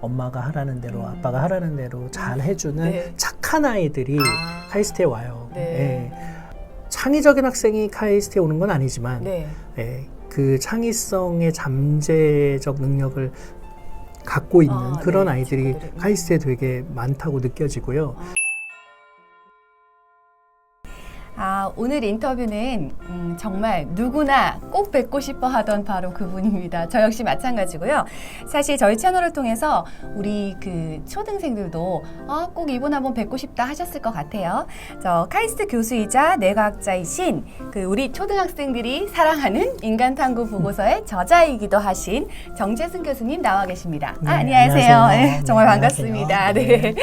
엄마가 하라는 대로 아빠가 하라는 대로 잘 해주는 네. 착한 아이들이 카이스트에 와요. 네. 창의적인 학생이 카이스트에 오는 건 아니지만 네. 그 창의성의 잠재적 능력을 갖고 있는 그런 네, 아이들이 친구들이. 카이스트에 되게 많다고 느껴지고요. 오늘 인터뷰는 정말 누구나 꼭 뵙고 싶어 하던 바로 그분입니다. 저 역시 마찬가지고요. 사실 저희 채널을 통해서 우리 그 초등생들도 꼭 이분 한번 뵙고 싶다 하셨을 것 같아요. 저 카이스트 교수이자 뇌과학자이신 그 우리 초등학생들이 사랑하는 인간탐구 보고서의 저자이기도 하신 정재승 교수님 나와 계십니다. 네, 안녕하세요. 안녕하세요. 네, 정말 네, 반갑습니다. 안녕하세요. 네.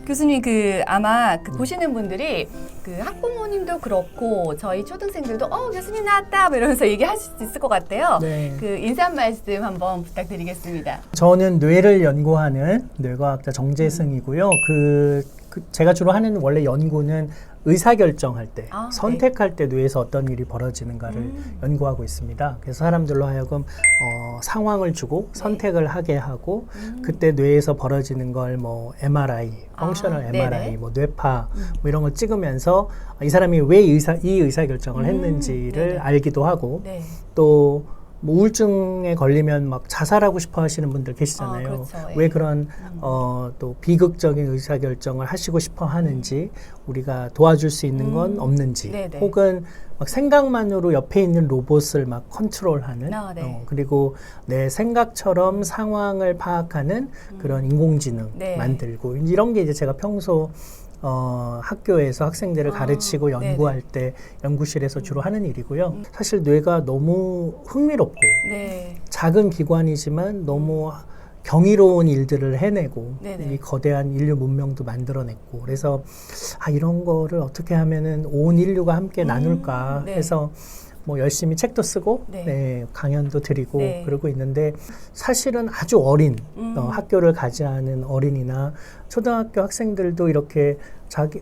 교수님 아마 보시는 분들이 그 학부모님도 그렇고 저희 초등생들도 교수님 나왔다 뭐 이러면서 얘기하실 수 있을 것 같아요. 네. 그 인사 말씀 한번 부탁드리겠습니다. 저는 뇌를 연구하는 뇌과학자 정재승이고요. 제가 주로 하는 원래 연구는 의사결정할 때, 선택할 때 뇌에서 어떤 일이 벌어지는가를 연구하고 있습니다. 그래서 사람들로 하여금 상황을 주고 선택을 하게 하고 그때 뇌에서 벌어지는 걸 뭐 MRI, 펑셔널 MRI, 네네. 뭐 뇌파 뭐 이런 걸 찍으면서 이 사람이 왜 이 의사결정을 했는지를 네네. 알기도 하고 네. 또 뭐 우울증에 걸리면 막 자살하고 싶어 하시는 분들 계시잖아요. 그렇죠. 왜 그런 또 비극적인 의사결정을 하시고 싶어 하는지 우리가 도와줄 수 있는 건 없는지 네네. 혹은 막 생각만으로 옆에 있는 로봇을 막 컨트롤하는 네. 그리고 내 생각처럼 상황을 파악하는 그런 인공지능 네. 만들고 이런 게 이제 제가 평소 학교에서 학생들을 가르치고 연구할 때 연구실에서 주로 하는 일이고요. 사실 뇌가 너무 흥미롭고 네. 작은 기관이지만 너무 경이로운 일들을 해내고 네네. 이 거대한 인류 문명도 만들어냈고 그래서 이런 거를 어떻게 하면은 온 인류가 함께 나눌까 네. 해서 뭐 열심히 책도 쓰고 네. 강연도 드리고 네. 그러고 있는데 사실은 아주 어린 학교를 가지 않은 어린이나 초등학교 학생들도 이렇게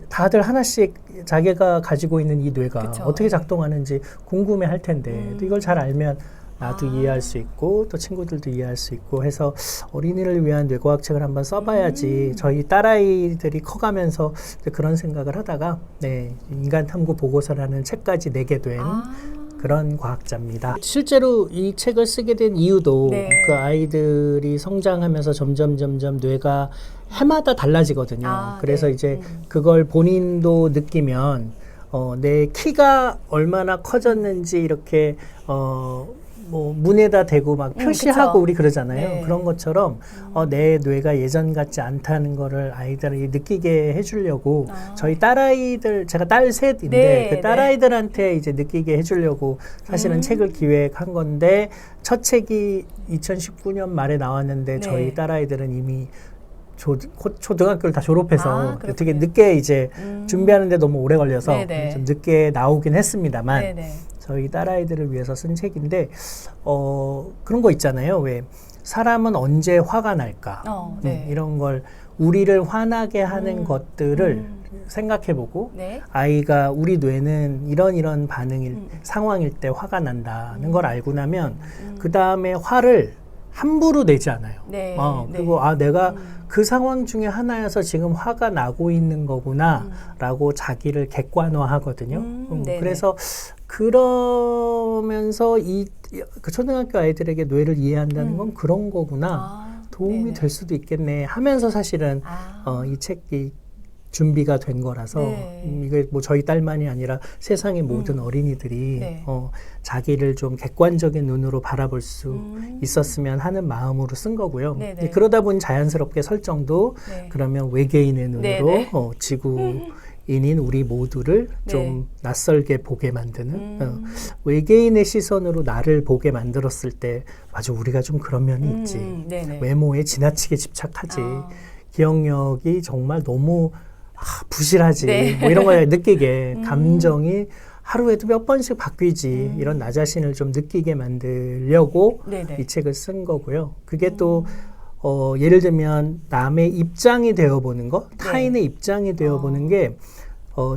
다들 하나씩 자기가 가지고 있는 이 뇌가 그쵸. 어떻게 작동하는지 궁금해 할 텐데 또 이걸 잘 알면 나도 이해할 수 있고 또 친구들도 이해할 수 있고 해서 어린이를 위한 뇌과학 책을 한번 써봐야지 저희 딸아이들이 커가면서 그런 생각을 하다가 인간탐구 보고서라는 책까지 내게 된 그런 과학자입니다. 실제로 이 책을 쓰게 된 이유도 그 아이들이 성장하면서 점점 뇌가 해마다 달라지거든요. 그래서 이제 그걸 본인도 느끼면 내 키가 얼마나 커졌는지 이렇게 뭐 문에다 대고 막 표시하고 그쵸. 우리 그러잖아요. 네. 그런 것처럼 내 뇌가 예전 같지 않다는 거를 아이들이 느끼게 해주려고 저희 딸아이들 제가 딸 셋인데 네, 그 딸아이들한테 이제 느끼게 해주려고 사실은 책을 기획한 건데 첫 책이 2019년 말에 나왔는데 저희 딸아이들은 이미 초등학교를 다 졸업해서 되게 늦게 이제 준비하는데 너무 오래 걸려서 좀 늦게 나오긴 했습니다만 저희 딸아이들을 위해서 쓴 책인데 그런 거 있잖아요. 왜 사람은 언제 화가 날까 이런 걸 우리를 화나게 하는 것들을 생각해보고 아이가 우리 뇌는 이런 상황일 때 화가 난다는 걸 알고 나면 그 다음에 화를 함부로 내지 않아요. 그리고 내가 그 상황 중에 하나여서 지금 화가 나고 있는 거구나 라고 자기를 객관화하거든요. 그래서 그러면서 그 초등학교 아이들에게 뇌를 이해한다는 건 그런 거구나 도움이 될 수도 있겠네 하면서 사실은 이 책이 준비가 된 거라서 이게 뭐 저희 딸만이 아니라 세상의 모든 어린이들이 자기를 좀 객관적인 눈으로 바라볼 수 있었으면 하는 마음으로 쓴 거고요. 그러다 보니 자연스럽게 설정도 그러면 외계인의 눈으로 지구인인 우리 모두를 좀 낯설게 보게 만드는 외계인의 시선으로 나를 보게 만들었을 때 맞아 우리가 좀 그런 면이 있지. 외모에 지나치게 집착하지. 기억력이 정말 너무 부실하지 뭐 이런 걸 느끼게 감정이 하루에도 몇 번씩 바뀌지 이런 나 자신을 좀 느끼게 만들려고 이 책을 쓴 거고요. 그게 또 예를 들면 남의 입장이 되어보는 거 타인의 입장이 되어보는 게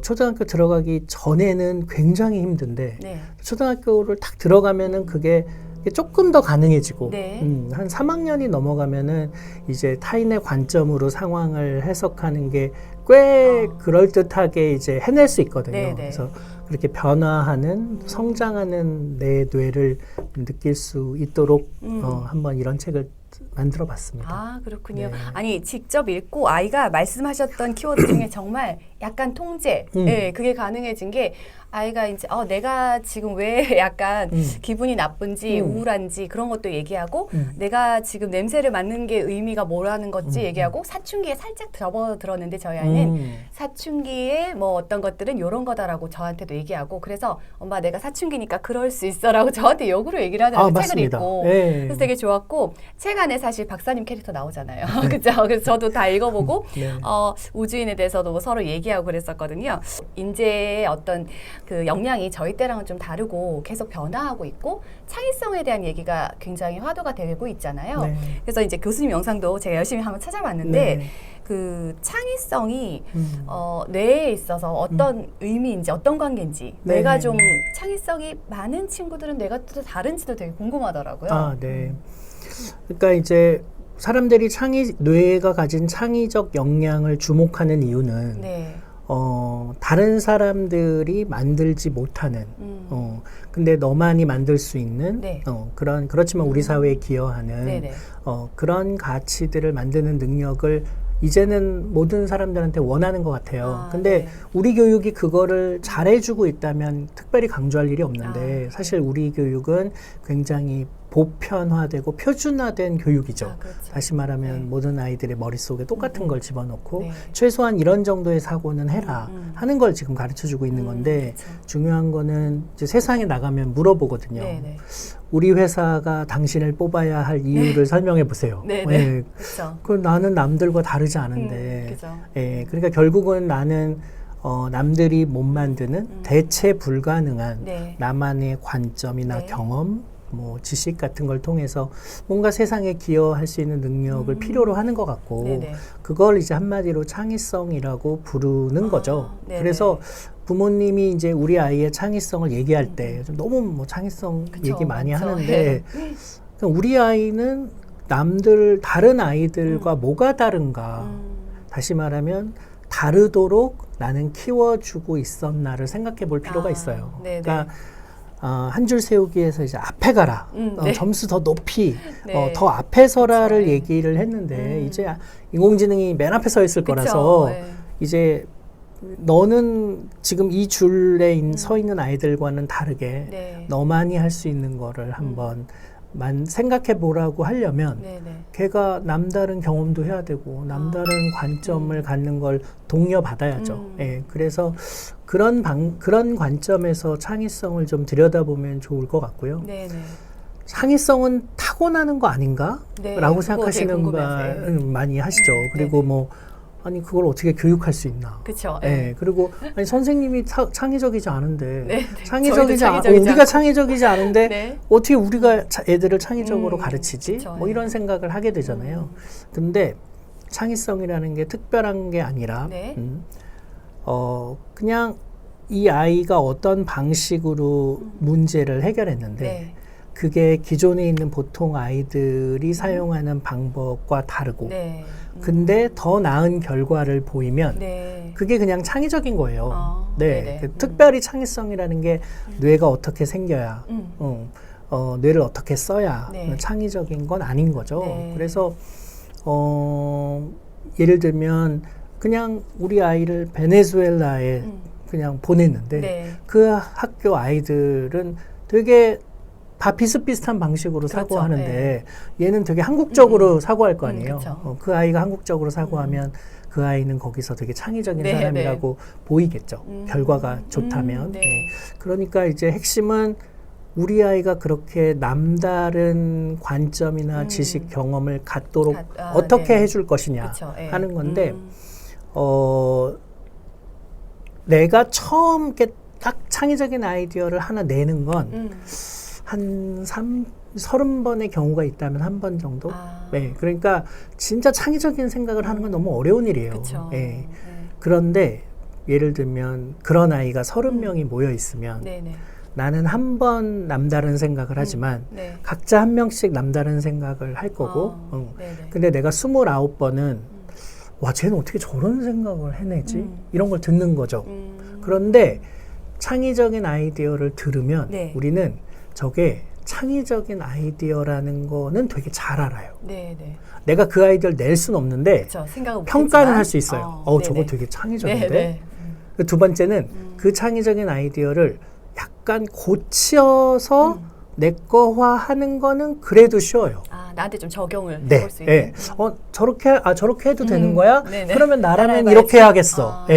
초등학교 들어가기 전에는 굉장히 힘든데 초등학교를 딱 들어가면은 그게 이게 조금 더 가능해지고 네. 한 3학년이 넘어가면은 이제 타인의 관점으로 상황을 해석하는 게 꽤 그럴듯하게 이제 해낼 수 있거든요. 네네. 그래서 그렇게 변화하는 성장하는 내 뇌를 느낄 수 있도록 한번 이런 책을 만들어 봤습니다. 아, 그렇군요. 네. 아니, 직접 읽고 아이가 말씀하셨던 키워드 중에 정말 약간 통제, 예, 그게 가능해진 게 아이가 이제 내가 지금 왜 약간 기분이 나쁜지 우울한지 그런 것도 얘기하고 내가 지금 냄새를 맡는 게 의미가 뭐라는 건지 얘기하고 사춘기에 살짝 접어들었는데 저희 아이는 사춘기에 뭐 어떤 것들은 이런 거다라고 저한테도 얘기하고 그래서 엄마 내가 사춘기니까 그럴 수 있어라고 저한테 역으로 얘기를 하는 책을 맞습니다. 읽고 네. 그래서 되게 좋았고 책 안에 사실 박사님 캐릭터 나오잖아요. 그죠? 그래서 저도 다 읽어보고 네. 우주인에 대해서도 뭐 서로 얘기하고 그랬었거든요. 인재의 어떤 그 역량이 저희 때랑은 좀 다르고 계속 변화하고 있고 창의성에 대한 얘기가 굉장히 화두가 되고 있잖아요. 네. 그래서 이제 교수님 영상도 제가 열심히 한번 찾아봤는데 네. 그 창의성이 뇌에 있어서 어떤 의미인지 어떤 관계인지 네, 뇌가 네, 좀 네. 창의성이 많은 친구들은 뇌가 또 다른지도 되게 궁금하더라고요. 아, 네. 그러니까 이제 사람들이 뇌가 가진 창의적 역량을 주목하는 이유는 네. 다른 사람들이 만들지 못하는, 근데 너만이 만들 수 있는, 네. 그렇지만 우리 사회에 기여하는, 네네. 그런 가치들을 만드는 능력을 이제는 모든 사람들한테 원하는 것 같아요. 근데 네. 우리 교육이 그거를 잘해주고 있다면 특별히 강조할 일이 없는데 사실 우리 교육은 굉장히 보편화되고 표준화된 교육이죠. 그렇죠. 다시 말하면 네. 모든 아이들의 머릿속에 똑같은 걸 집어넣고 네. 최소한 이런 정도의 사고는 해라 하는 걸 지금 가르쳐주고 있는 건데 그렇죠. 중요한 거는 이제 세상에 나가면 물어보거든요. 네네. 우리 회사가 당신을 뽑아야 할 이유를 설명해 보세요. 네네. 그렇죠. 그 나는 남들과 다르지 않은데, 그죠. 그러니까 결국은 나는 남들이 못 만드는 대체 불가능한 네. 나만의 관점이나 네. 경험, 뭐 지식 같은 걸 통해서 뭔가 세상에 기여할 수 있는 능력을 필요로 하는 것 같고, 네네. 그걸 이제 한마디로 창의성이라고 부르는 거죠. 네네. 그래서 부모님이 이제 우리 아이의 창의성을 얘기할 때 좀 너무 뭐 창의성 그쵸, 얘기 많이 많죠. 하는데 그러니까 우리 아이는 다른 아이들과 뭐가 다른가? 다시 말하면 다르도록 나는 키워주고 있었나를 생각해 볼 필요가 있어요. 네네. 그러니까 한 줄 세우기에서 이제 앞에 가라. 네. 점수 더 높이, 네. 더 앞에 서라를 그쵸. 얘기를 했는데 이제 인공지능이 맨 앞에 서 있을 그쵸. 거라서 네. 이제 너는 지금 이 줄에 서 있는 아이들과는 다르게 네. 너만이 할 수 있는 거를 한번 생각해 보라고 하려면 네네. 걔가 남다른 경험도 해야 되고 남다른 관점을 갖는 걸 독려받아야죠. 예, 그래서 그런 관점에서 창의성을 좀 들여다보면 좋을 것 같고요. 네네. 창의성은 타고나는 거 아닌가? 네, 라고 그거 생각하시는 되게 궁금해요. 분 많이 하시죠. 그리고 뭐 아니 그걸 어떻게 교육할 수 있나? 그쵸. 예, 그리고 아니 선생님이 창의적이지 않은데 네. 창의적이지 저희도 창의적이지 우리가 않고. 창의적이지 않은데 네. 어떻게 우리가 애들을 창의적으로 가르치지? 그쵸, 뭐 이런 생각을 하게 되잖아요. 근데 창의성이라는 게 특별한 게 아니라 네. 그냥 이 아이가 어떤 방식으로 문제를 해결했는데 네. 그게 기존에 있는 보통 아이들이 사용하는 방법과 다르고 네. 근데 더 나은 결과를 보이면 네. 그게 그냥 창의적인 거예요. 네, 네네. 특별히 창의성이라는 게 뇌가 어떻게 생겨야, 뇌를 어떻게 써야 네. 창의적인 건 아닌 거죠. 네. 그래서 예를 들면 그냥 우리 아이를 베네수엘라에 그냥 보냈는데 네. 그 학교 아이들은 되게 다 비슷비슷한 방식으로 그렇죠. 사고하는데 얘는 되게 한국적으로 사고할 거 아니에요. 그쵸. 그 아이가 한국적으로 사고하면 그 아이는 거기서 되게 창의적인 네, 사람이라고 보이겠죠. 결과가 좋다면. 네. 그러니까 이제 핵심은 우리 아이가 그렇게 남다른 관점이나 지식 경험을 갖도록 어떻게 네. 해줄 것이냐 그쵸. 네. 하는 건데 내가 처음 이렇게 딱 창의적인 아이디어를 하나 내는 건 한 30번의 경우가 있다면 한 번 정도? 네, 그러니까 진짜 창의적인 생각을 하는 건 너무 어려운 일이에요. 그쵸. 네. 그런데 예를 들면 그런 아이가 30명이 모여 있으면 네네. 나는 한 번 남다른 생각을 하지만 각자 한 명씩 남다른 생각을 할 거고 근데 내가 29번은 와 쟤는 어떻게 저런 생각을 해내지? 이런 걸 듣는 거죠. 그런데 창의적인 아이디어를 들으면 우리는 저게 창의적인 아이디어라는 거는 되게 잘 알아요. 내가 그 아이디어를 낼 수는 없는데 평가는 할 수 있어요. 저거 되게 창의적인데. 두 번째는 그 창의적인 아이디어를 약간 고치어서 내 거화하는 거는 그래도 쉬워요. 나한테 좀 적용을 해볼 수 있는. 저렇게 해도 되는 거야? 그러면 나라면 이렇게 해야겠어.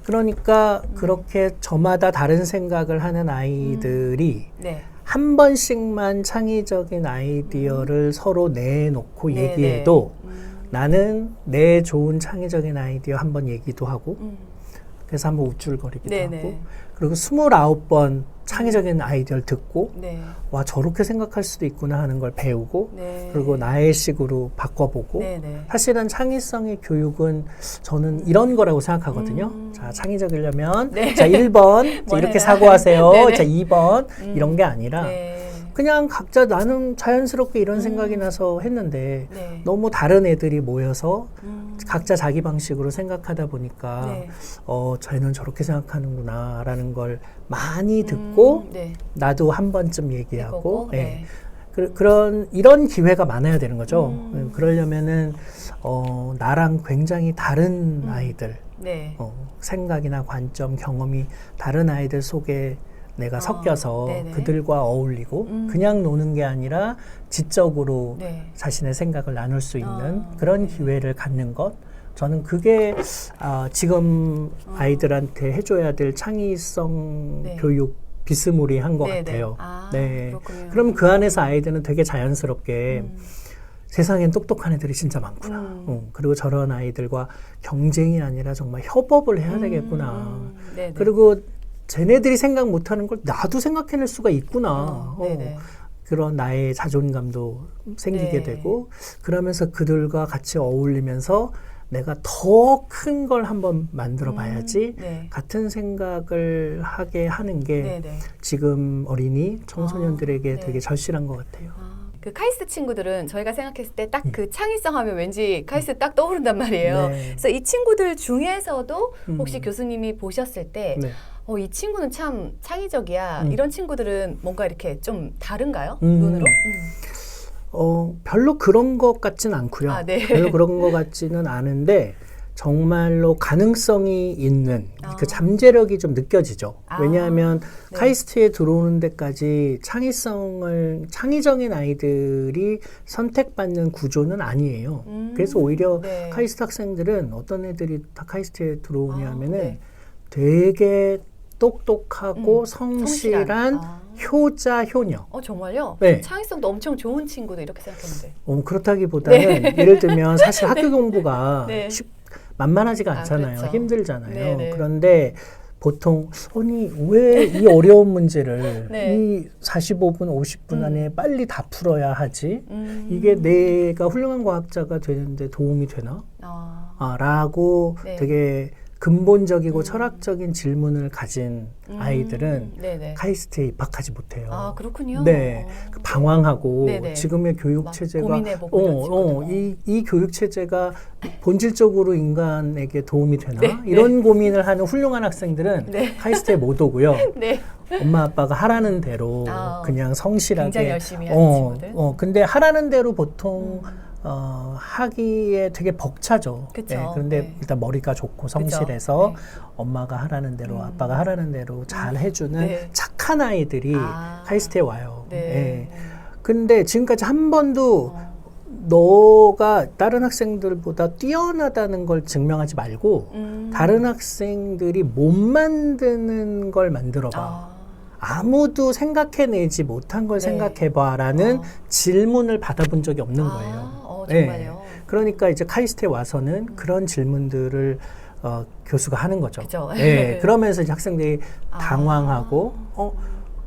그러니까 그렇게 저마다 다른 생각을 하는 아이들이 한 번씩만 창의적인 아이디어를 서로 내놓고 얘기해도 나는 내 좋은 창의적인 아이디어 한번 얘기도 하고 그래서 한번 우쭐거리기도 하고 그리고 29번 창의적인 아이디어를 듣고 와 저렇게 생각할 수도 있구나 하는 걸 배우고 그리고 나의 식으로 바꿔보고 사실은 창의성의 교육은 저는 이런 거라고 생각하거든요. 자 창의적이려면 자 1번 자, 이렇게 사고하세요. 자 2번 이런 게 아니라 그냥 각자 나는 자연스럽게 이런 생각이 나서 했는데 너무 다른 애들이 모여서 각자 자기 방식으로 생각하다 보니까 쟤는 저렇게 생각하는구나 라는 걸 많이 듣고 나도 한 번쯤 얘기하고 이런 기회가 많아야 되는 거죠. 그러려면은 나랑 굉장히 다른 아이들 생각이나 관점, 경험이 다른 아이들 속에 내가 섞여서 그들과 어울리고 그냥 노는 게 아니라 지적으로 자신의 생각을 나눌 수 있는 그런 기회를 갖는 것 저는 그게 지금 아이들한테 해줘야 될 창의성 교육 비스무리한 것 같아요. 그럼 그 안에서 아이들은 되게 자연스럽게 세상엔 똑똑한 애들이 진짜 많구나. 그리고 저런 아이들과 경쟁이 아니라 정말 협업을 해야 되겠구나. 그리고 쟤네들이 생각 못하는 걸 나도 생각해낼 수가 있구나. 그런 나의 자존감도 생기게 되고 그러면서 그들과 같이 어울리면서 내가 더 큰 걸 한번 만들어 봐야지 같은 생각을 하게 하는 게 지금 어린이 청소년들에게 되게 절실한 것 같아요. 그 카이스트 친구들은 저희가 생각했을 때 딱 그 창의성 하면 왠지 카이스트 딱 떠오른단 말이에요. 그래서 이 친구들 중에서도 혹시 교수님이 보셨을 때 이 친구는 참 창의적이야. 이런 친구들은 뭔가 이렇게 좀 다른가요? 눈으로? 별로 그런 것 같진 않고요. 별로 그런 것 같지는 않은데 정말로 가능성이 있는 그 잠재력이 좀 느껴지죠. 왜냐하면 카이스트에 들어오는 데까지 창의적인 아이들이 선택받는 구조는 아니에요. 그래서 오히려 카이스트 학생들은 어떤 애들이 다 카이스트에 들어오냐 하면은 되게 똑똑하고 성실한 효자, 효녀. 정말요? 창의성도 엄청 좋은 친구도 이렇게 생각했는데. 그렇다기보다는 예를 들면 사실 학교 공부가 만만하지가 않잖아요. 힘들잖아요. 그런데 보통 아니 왜 이 어려운 문제를 이 45분, 50분 안에 빨리 다 풀어야 하지? 이게 내가 훌륭한 과학자가 되는데 도움이 되나? 라고 되게 근본적이고 철학적인 질문을 가진 아이들은 카이스트에 입학하지 못해요. 그렇군요. 방황하고 지금의 교육 체제가 이 교육 체제가 본질적으로 인간에게 도움이 되나? 이런 고민을 하는 훌륭한 학생들은 카이스트에 못 오고요. 엄마 아빠가 하라는 대로 그냥 성실하게 굉장히 열심히 하는 친구들. 근데 하라는 대로 보통 하기에 되게 벅차죠. 그런데 일단 머리가 좋고 성실해서 엄마가 하라는 대로 아빠가 하라는 대로 잘 해주는 착한 아이들이 카이스트에 와요. 근데 지금까지 한 번도 너가 다른 학생들보다 뛰어나다는 걸 증명하지 말고 다른 학생들이 못 만드는 걸 만들어봐. 아무도 생각해내지 못한 걸 생각해봐라는 질문을 받아본 적이 없는 거예요. 정말요? 그러니까 이제 카이스트에 와서는 그런 질문들을 교수가 하는 거죠. 그러면서 이제 학생들이 당황하고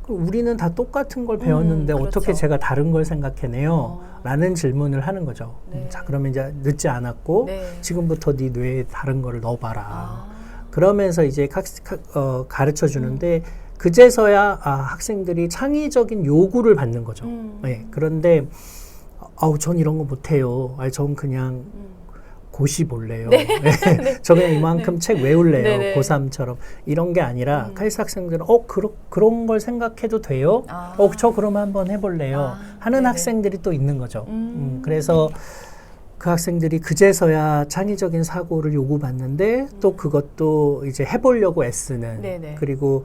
우리는 다 똑같은 걸 배웠는데 어떻게 제가 다른 걸 생각해내요? 라는 질문을 하는 거죠. 자, 그러면 이제 늦지 않았고 지금부터 네 뇌에 다른 거를 넣어봐라. 그러면서 이제 가르쳐 주는데 그제서야 학생들이 창의적인 요구를 받는 거죠. 네, 그런데 전 이런 거 못해요. 전 그냥 고시 볼래요. 네. 네. 저 그냥 이만큼 네. 책 외울래요. 네네. 고3처럼. 이런 게 아니라 카이스트 학생들은 그런 걸 생각해도 돼요? 저 그러면 한번 해볼래요. 하는 네네. 학생들이 또 있는 거죠. 그래서 그 학생들이 그제서야 창의적인 사고를 요구받는데 또 그것도 이제 해보려고 애쓰는 네네. 그리고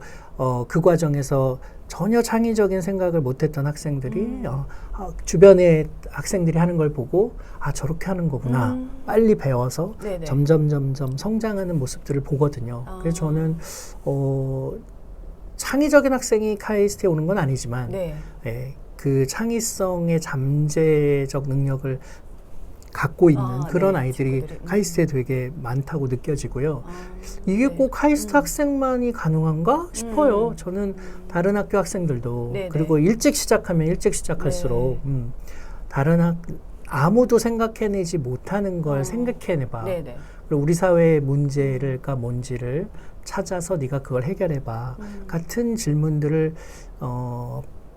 그 과정에서 전혀 창의적인 생각을 못했던 학생들이 주변에 학생들이 하는 걸 보고 저렇게 하는 거구나 빨리 배워서 네네. 점점 성장하는 모습들을 보거든요. 그래서 저는 창의적인 학생이 카이스트에 오는 건 아니지만 네. 그 창의성의 잠재적 능력을 갖고 있는 그런 네, 아이들이 친구들이. 카이스트에 되게 많다고 느껴지고요. 이게 네. 꼭 카이스트 학생만이 가능한가 싶어요. 저는 다른 학교 학생들도 네네. 그리고 일찍 시작하면 일찍 시작할수록 다른 아무도 생각해내지 못하는 걸 생각해내봐. 네네. 그리고 우리 사회의 문제가 뭔지를 찾아서 네가 그걸 해결해봐. 같은 질문들을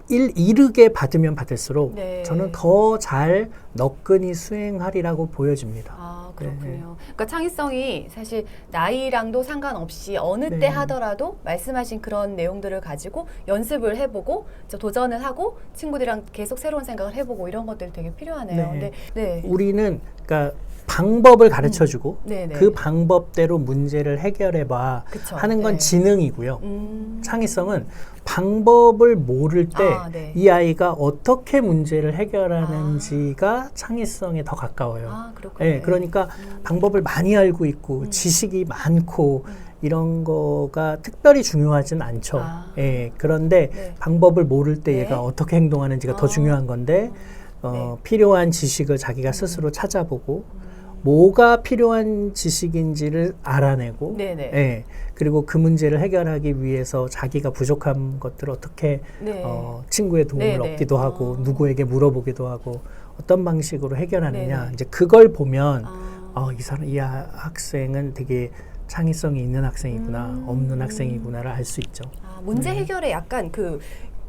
이르게 받으면 받을수록 네. 저는 더 잘 너끈히 수행하리라고 보여집니다. 그렇군요. 네. 그러니까 창의성이 사실 나이랑도 상관없이 어느 네. 때 하더라도 말씀하신 그런 내용들을 가지고 연습을 해보고 도전을 하고 친구들이랑 계속 새로운 생각을 해보고 이런 것들이 되게 필요하네요. 네. 근데 네. 우리는 그러니까 방법을 가르쳐주고 네네. 그 방법대로 문제를 해결해봐 그쵸. 하는 건 네. 지능이고요. 창의성은 방법을 모를 때 네. 이 아이가 어떻게 문제를 해결하는지가 창의성에 더 가까워요. 그렇군요. 네, 그러니까 방법을 많이 알고 있고 지식이 많고 이런 거가 특별히 중요하진 않죠. 그런데 네. 방법을 모를 때 네. 얘가 어떻게 행동하는지가 더 중요한 건데 네. 필요한 지식을 자기가 스스로 찾아보고 뭐가 필요한 지식인지를 알아내고 네네. 그리고 그 문제를 해결하기 위해서 자기가 부족한 것들을 어떻게 네. 친구의 도움을 네네. 얻기도 하고 누구에게 물어보기도 하고 어떤 방식으로 해결하느냐 네네. 이제 그걸 보면 이 학생은 되게 창의성이 있는 학생이구나 없는 학생이구나를 알 수 있죠. 문제 해결에 약간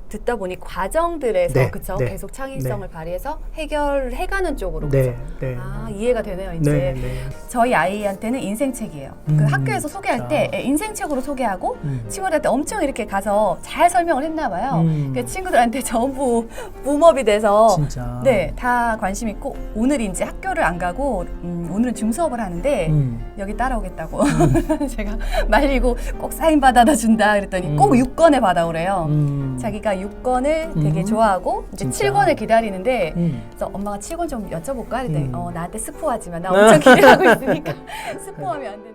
듣다 보니 과정들에서 네, 그쵸? 네, 계속 창의성을 네. 발휘해서 해결해가는 쪽으로 네, 그쵸? 네. 이해가 되네요 이제. 네, 네. 저희 아이한테는 인생책이에요. 그 학교에서 소개할 때 인생책으로 소개하고 친구들한테 엄청 이렇게 가서 잘 설명을 했나 봐요. 그 친구들한테 전부 붐업이 돼서 진짜. 네, 다 관심 있고 오늘 이제 학교를 안 가고 오늘은 중수업을 하는데 여기 따라오겠다고 제가 말리고 꼭 사인 받아다 준다 그랬더니 꼭 6권을 받아오래요. 자기가 6권을 되게 좋아하고 이제 진짜. 7권을 기다리는데 그래서 엄마가 7권 좀 여쭤볼까? 그랬더니 나한테 스포하지 마. 나 엄청 기대하고 있으니까 스포하면 안 돼.